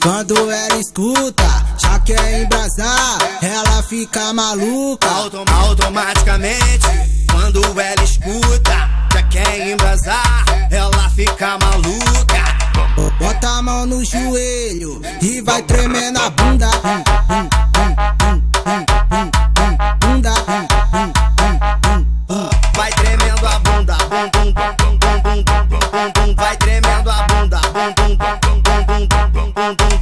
Quando ela escuta, já quer embrasar, ela fica maluca. Automaticamente, quando ela escuta, já quer embrasar, ela fica maluca. Bota a mão no joelho e vai tremendo a bunda. Bunda. Vai tremendo a bunda, bum bum bum bum bum bum bum. Vai tremendo a bunda, bum bum bum bum bum bum bum bum.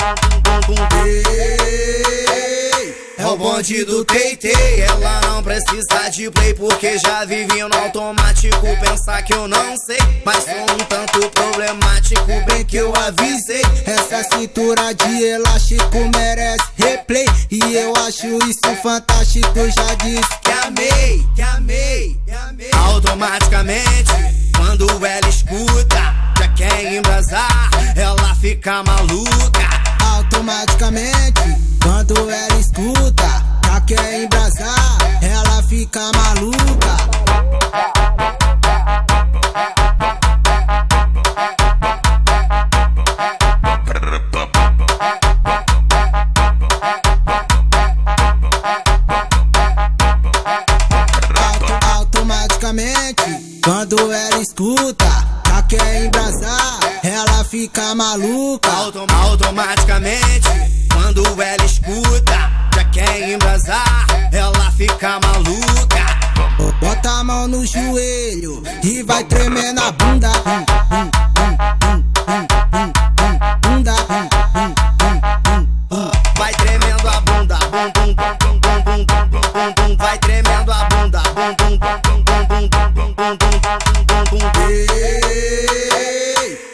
É o bonde do Teitei, ela não precisa de play porque já vivi no automático. Pensar que eu não sei, mas sou um tanto problemático, bem que eu avisei. Essa cintura de elástico merece replay, e eu acho isso fantástico. Já disse que amei, que amei, que amei. Automaticamente, quando ela escuta, já quer embrasar, ela fica maluca. Automaticamente, quando ela escuta, já quer embrasar, ela fica maluca. Automaticamente, quando ela escuta, já quer embrasar, ela fica maluca. Automaticamente, quando ela escuta, já quer embrasar, ela fica maluca. Bota a mão no joelho e vai tremendo a bunda. Bunda. Vai tremendo a bunda, bum bum bum bum bum bum bum. Vai tremendo a bunda, bum bum bum bum bum bum bum bum.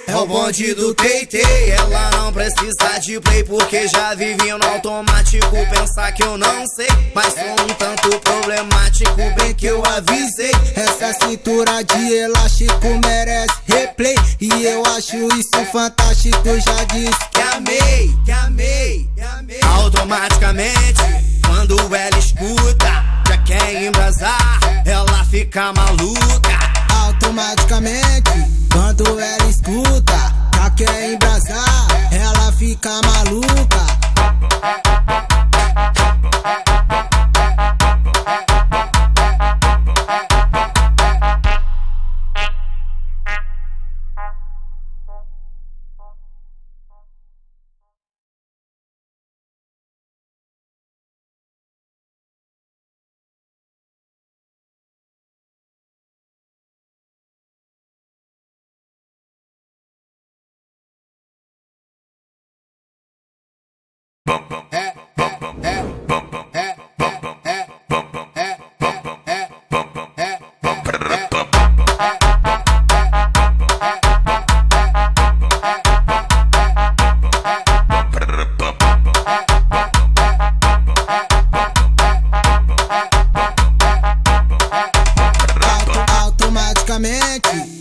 É o bonde do Teitei, ela não precisa de play porque já vivi no automático. Pensar que eu não sei, mas sou um tanto problemático, bem que eu avisei. Essa cintura de elástico merece replay, e eu acho isso fantástico. Já disse que amei, que amei, que amei. Automaticamente, quando ela escuta, já quer embrasar, ela fica maluca. Automaticamente, quando ela escuta, já quer embrasar, ela fica maluca.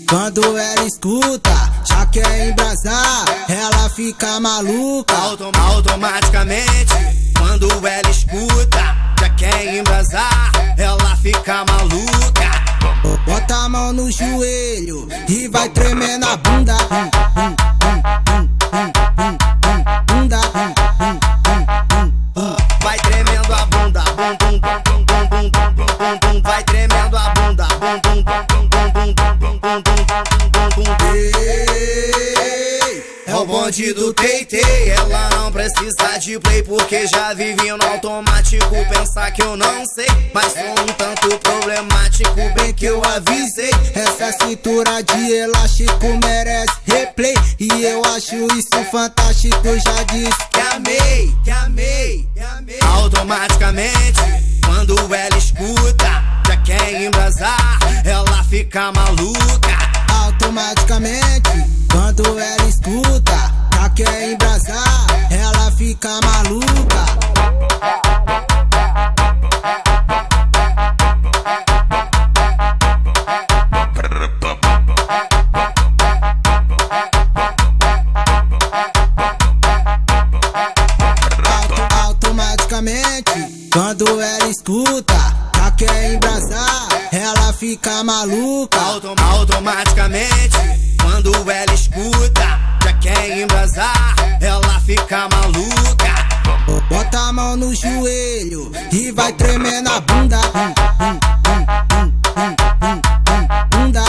Quando ela escuta, já quer embrasar, ela fica maluca. Automaticamente, quando ela escuta, já quer embrasar, ela fica maluca. Bota a mão no joelho e vai tremendo a bunda. Bunda. Vai tremendo a bunda, bum bum bum bum bum bum bum. Vai tremendo a bunda, bum bum bum bum bum bum bum bum. É o bonde do Teitei, ela não precisa de play porque já vivi no automático. Pensar que eu não sei, mas sou um tanto problemático, bem que eu avisei. Essa cintura de elástico merece replay, e eu acho isso fantástico. Já disse que amei, que amei, que amei. Automaticamente, quando ela escuta, já quer embrasar, ela fica maluca. Automaticamente, quando ela escuta, já quer embrasar, ela fica maluca. escuta, já quer embrasar, ela fica maluca. Automaticamente, quando ela escuta, já quer embrasar, ela fica maluca. Bota a mão no joelho e vai tremer na bunda. Bunda.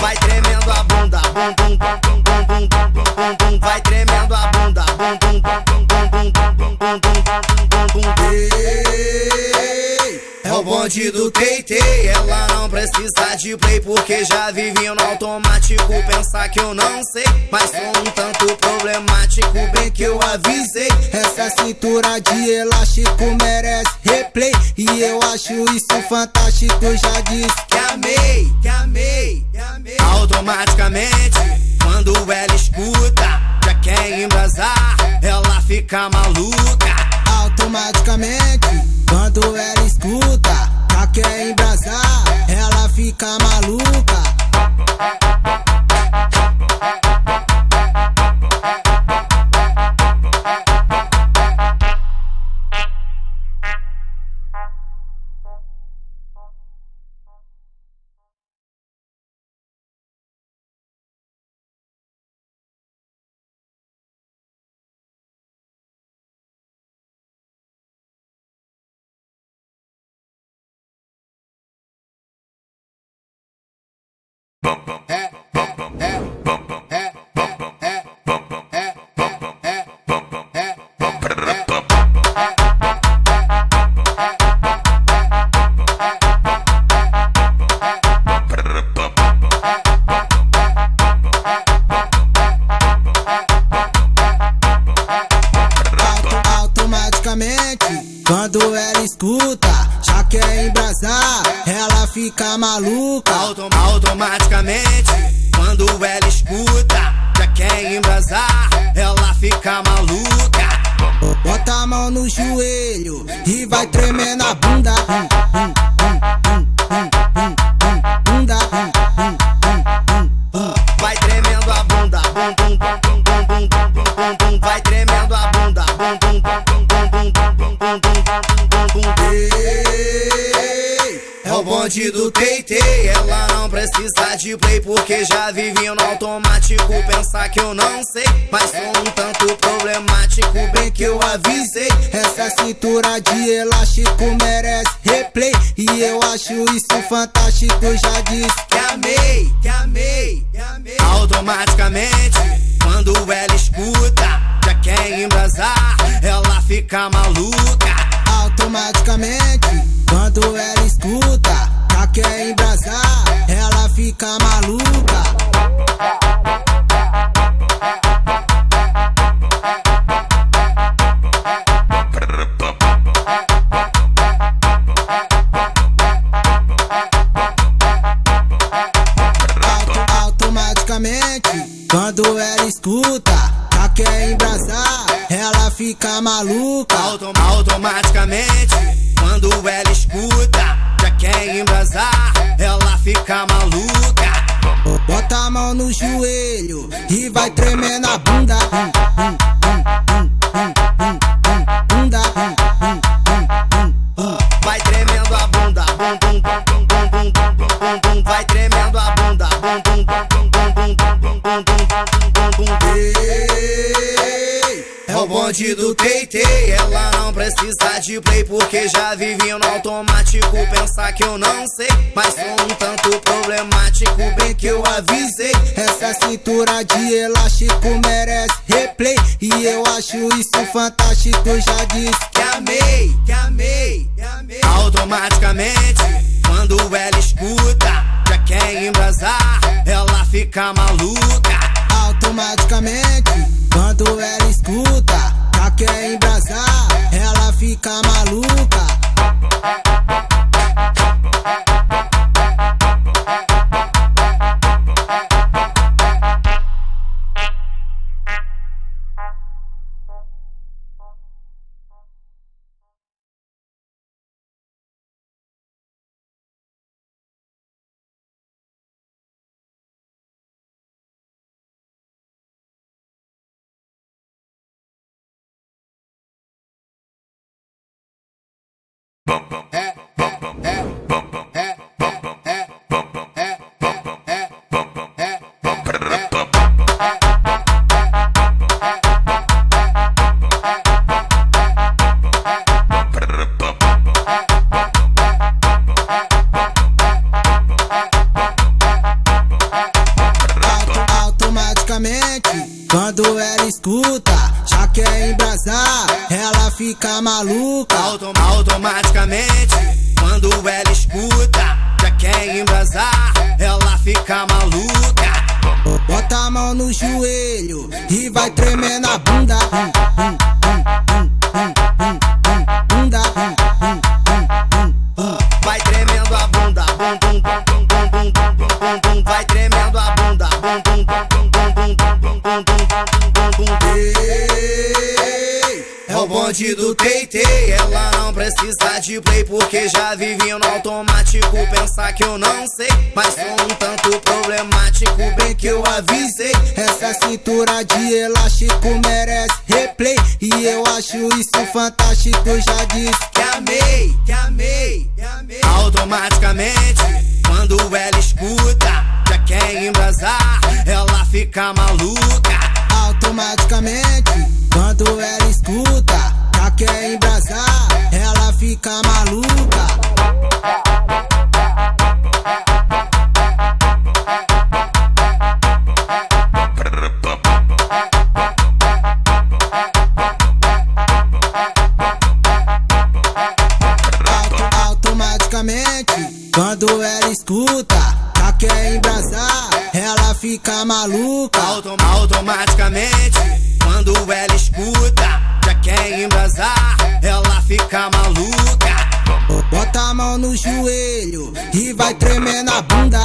Vai tremendo a bunda, bum bum bum bum bum bum bum bum. Vai tremendo a bunda, bum bum bum bum bum bum bum bum bum bum. É o bonde do Tay-Tay, ela não precisa de play porque já vive no automático. Pensar que eu não sei, mas sou um tanto problemático, bem que eu avisei. Essa cintura de elástico merece replay, e eu acho isso fantástico. Já disse que amei, que amei, que amei. Automaticamente, quando ela escuta, já quer embrasar, ela fica maluca. Automaticamente, quando ela escuta, já quer embrasar, ela fica maluca. Quando ela escuta, já quer embrasar, ela fica maluca. Automaticamente, quando ela escuta, já quer embrasar, ela fica maluca. Bota a mão no joelho e vai tremer na bunda. Bunda. Vai tremendo a bunda, bum bum bum bum bum bum bum bum. Vai tremendo a bunda, bum bum bum bum bum bum bum bum bum. É o bonde do Tay-Tay, ela não precisa de play porque já vive no automático. Pensar que eu não sei, mas sou um tanto problemático, bem que eu avisei. Essa cintura de elástico merece replay, e eu acho isso fantástico. Já disse que amei, que amei, que amei. Automaticamente, quando ela escuta, já quer embrasar, ela fica maluca. Automaticamente, quando ela escuta, já quer embrasar, ela fica maluca. Automaticamente, quando ela escuta, já quer embrasar, ela fica maluca. Automaticamente, quando ela escuta, já quer embrasar, ela fica maluca. Bota a mão no joelho e vai tremer na bunda. Bunda. Vai tremendo a bunda, bum bum bum bum bum bum bum. Vai tremendo a bunda, bum bum bum bum bum bum bum bum bum. É o bonde do Tay-Tay, ela não precisa de play porque já vive no automático. Pensar que eu não sei, mas sou um tanto problemático, bem que eu avisei. Essa cintura de elástico merece replay, e eu acho isso fantástico. Já disse que amei, que amei, que amei. Automaticamente, quando ela escuta, já quer embrasar, ela fica maluca. Automaticamente, quando ela escuta, já quer embrasar, ela fica maluca. Quando ela escuta, já quer embrasar, ela fica maluca. Automaticamente, quando ela escuta, já quer embrasar, ela fica maluca. Bota a mão no joelho e vai tremer na bunda. Bunda. Vai tremendo a bunda, vai tremendo a bunda, é o bonde do Teitei. Ela não precisa de play porque já vive no automático. Pensar que eu não sei, mas sou um tanto problemático. Bem que eu avisei. Essa cintura de elástico merece replay, e eu acho isso fantástico. Já disse que amei, que amei, que amei. Automaticamente, quando ela escuta, já quer embrasar, ela fica maluca. Automaticamente, quando ela escuta, já quer embrasar, ela fica maluca. Automaticamente, quando ela escuta, já quer embrasar, ela fica maluca. Automaticamente, quando ela escuta, já quer embrasar, ela fica maluca. Bota a mão no joelho e vai tremer na bunda.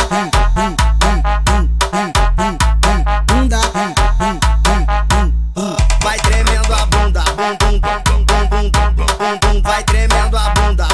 Bunda. Vai tremendo a bunda, vai tremendo a bunda,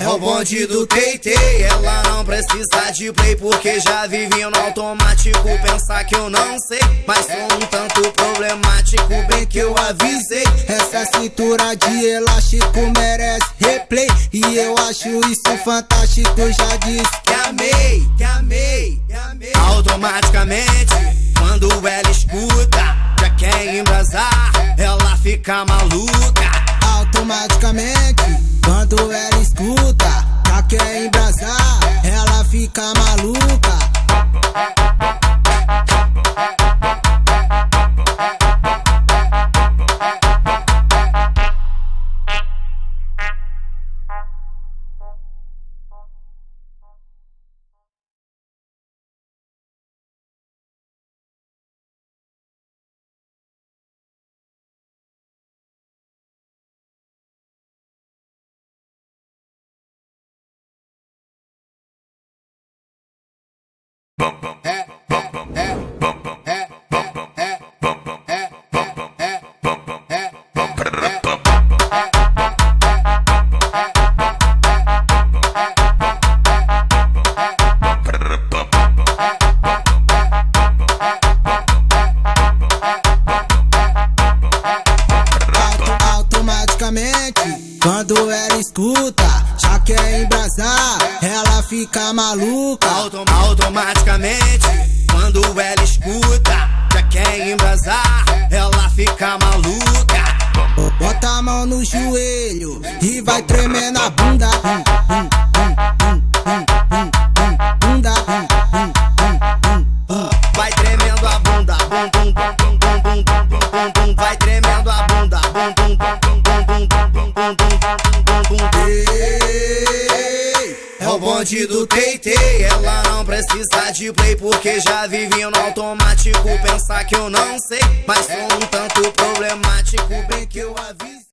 é o bonde do Teitei. Ela não precisa de play porque já vive no automático. Pensar que eu não sei, mas sou um tanto problemático. Bem que eu avisei. Essa cintura de elástico merece replay, e eu acho isso fantástico. Já disse que amei, que amei, que amei. Automaticamente, quando ela escuta, já quer embrasar, ela fica maluca. Automaticamente, quando ela escuta, já quer embrasar, ela fica maluca. Automaticamente, quando ela escuta, já quer embrasar, ela fica maluca. Automaticamente, quando ela escuta, já quer embrasar, ela fica maluca. Bota a mão no joelho e vai tremer na bunda. Bunda. Vai tremendo a bunda, vai tremendo a bunda, é o bonde do Teitei. Ela não precisa de play porque já vive no automático. Pensar que eu não sei, mas sou um tanto problemático. Bem que eu aviso.